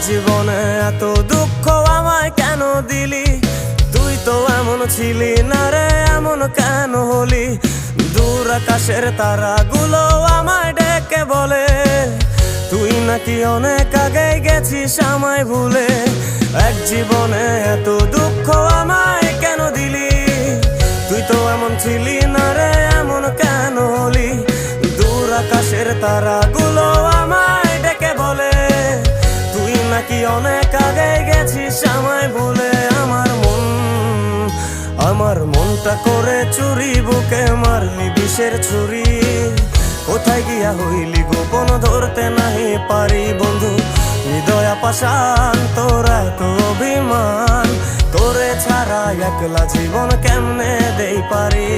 জীবনে এত দুঃখ আমায় কেন দিলি? তুই তো এমন ছিলি না রে, এমন কেন হলি? দূর আকাশের তারাগুলো আমায় ডেকে বলে তুই নাকি অনেক আগে গেছিস আমায় ভুলে। এক জীবনে এত দুঃখ আমায় কেন দিলি? তুই তো এমন ছিলি না রে, এমন কেন হলি? দূর আকাশের তারাগুলো আমায় ডেকে বলে তুই নাকি অনেক আগে গেছিস আমায় ভুলে। আমার মনটা করে চুরি, বুকে মারলি বিষের ছুরি। কোথায় গিয়া হইলি গোপন ধরতে নাহি পারি বন্ধু। হৃদয় পাষাণ তোর এত অভিমান, তোরে ছাড়া একলা জীবন কেমনে দেই পারি?